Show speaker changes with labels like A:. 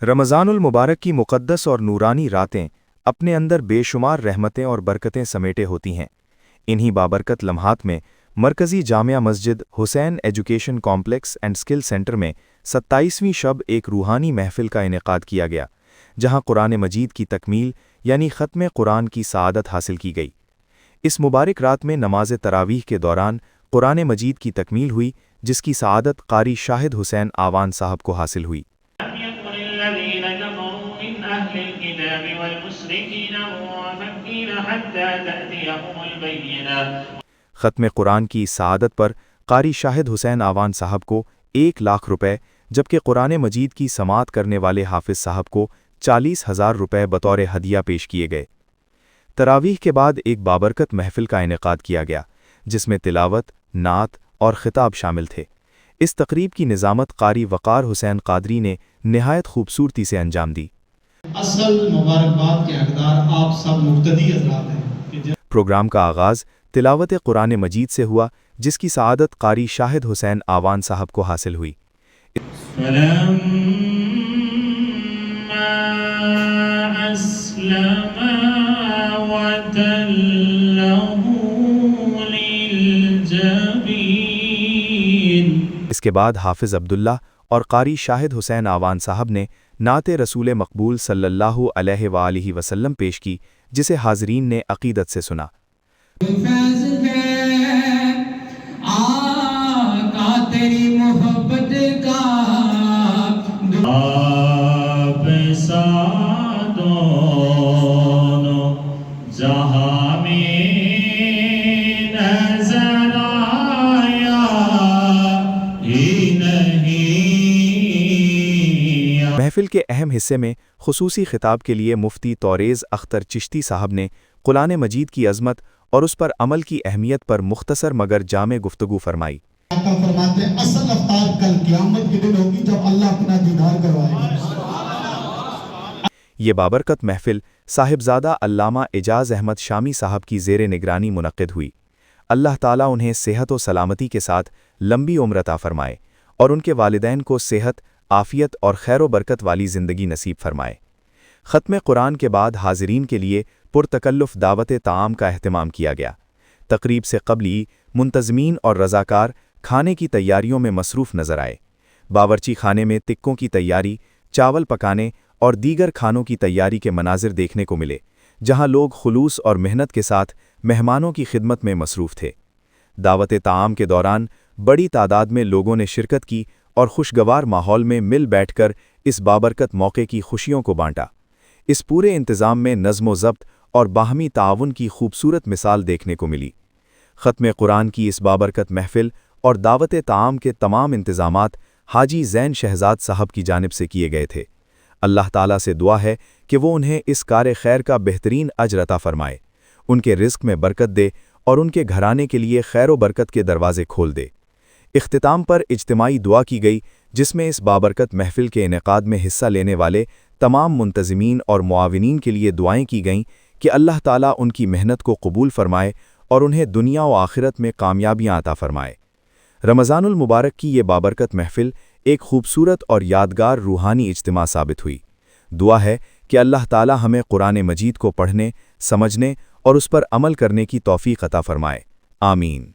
A: رمضان المبارک کی مقدس اور نورانی راتیں اپنے اندر بے شمار رحمتیں اور برکتیں سمیٹے ہوتی ہیں۔ انہی بابرکت لمحات میں Markazi Jamia Masjid Hussain education complex and skill centre میں 27ویں شب ایک روحانی محفل کا انعقاد کیا گیا، جہاں قرآن مجید کی تکمیل یعنی ختم قرآن کی سعادت حاصل کی گئی۔ اس مبارک رات میں نماز تراویح کے دوران قرآن مجید کی تکمیل ہوئی، جس کی سعادت قاری شاہد حسین آوان صاحب کو حاصل ہوئی۔
B: الذين كفروا من أهل الكتاب والمشركين منفكين حتى تأتيهم البينة۔
A: ختم قرآن کی سعادت پر قاری شاہد حسین آوان صاحب کو 1,00,000 روپے، جبکہ قرآن مجید کی سماعت کرنے والے حافظ صاحب کو 40,000 روپے بطور ہدیہ پیش کیے گئے۔ تراویح کے بعد ایک بابرکت محفل کا انعقاد کیا گیا، جس میں تلاوت، نعت اور خطاب شامل تھے۔ اس تقریب کی نظامت قاری وقار حسین قادری نے نہایت خوبصورتی سے انجام دی۔
C: اصل مبارکباد کے حقدار آپ سب مقتدی حضرات ہیں۔
A: پروگرام کا آغاز تلاوت قرآن مجید سے ہوا، جس کی سعادت قاری شاہد حسین آوان صاحب کو حاصل ہوئی۔ اس کے بعد حافظ عبداللہ اور قاری شاہد حسین آوان صاحب نے نعت رسول مقبول صلی اللہ علیہ وآلہ وسلم پیش کی، جسے حاضرین نے عقیدت سے سنا۔ محفل کے اہم حصے میں خصوصی خطاب کے لیے مفتی توریز اختر چشتی صاحب نے قرآن مجید کی عظمت اور اس پر عمل کی اہمیت پر مختصر مگر جامع گفتگو فرمائی۔
C: آقا فرماتے ہیں اصل افطار کل قیامت کے دن ہوگی جب اللہ اپنا دیدار کروائے گا۔
A: یہ بابرکت محفل صاحبزادہ علامہ اعجاز احمد شامی صاحب کی زیر نگرانی منعقد ہوئی۔ اللہ تعالیٰ انہیں صحت و سلامتی کے ساتھ لمبی عمر عطا فرمائے اور ان کے والدین کو صحت، عافیت اور خیر و برکت والی زندگی نصیب فرمائے۔ ختم قرآن کے بعد حاضرین کے لیے پرتکلف دعوت طعام کا اہتمام کیا گیا۔ تقریب سے قبلی منتظمین اور رضاکار کھانے کی تیاریوں میں مصروف نظر آئے۔ باورچی خانے میں تکوں کی تیاری، چاول پکانے اور دیگر کھانوں کی تیاری کے مناظر دیکھنے کو ملے، جہاں لوگ خلوص اور محنت کے ساتھ مہمانوں کی خدمت میں مصروف تھے۔ دعوت طعام کے دوران بڑی تعداد میں لوگوں نے شرکت کی اور خوشگوار ماحول میں مل بیٹھ کر اس بابرکت موقع کی خوشیوں کو بانٹا۔ اس پورے انتظام میں نظم و ضبط اور باہمی تعاون کی خوبصورت مثال دیکھنے کو ملی۔ ختم قرآن کی اس بابرکت محفل اور دعوت طعام کے تمام انتظامات حاجی زین شہزاد صاحب کی جانب سے کیے گئے تھے۔ اللہ تعالیٰ سے دعا ہے کہ وہ انہیں اس کار خیر کا بہترین اجر عطا فرمائے، ان کے رزق میں برکت دے اور ان کے گھرانے کے لیے خیر و برکت کے دروازے کھول دے۔ اختتام پر اجتماعی دعا کی گئی، جس میں اس بابرکت محفل کے انعقاد میں حصہ لینے والے تمام منتظمین اور معاونین کے لیے دعائیں کی گئیں کہ اللہ تعالیٰ ان کی محنت کو قبول فرمائے اور انہیں دنیا و آخرت میں کامیابیاں عطا فرمائے۔ رمضان المبارک کی یہ بابرکت محفل ایک خوبصورت اور یادگار روحانی اجتماع ثابت ہوئی۔ دعا ہے کہ اللہ تعالیٰ ہمیں قرآن مجید کو پڑھنے، سمجھنے اور اس پر عمل کرنے کی توفیق عطا فرمائے۔ آمین۔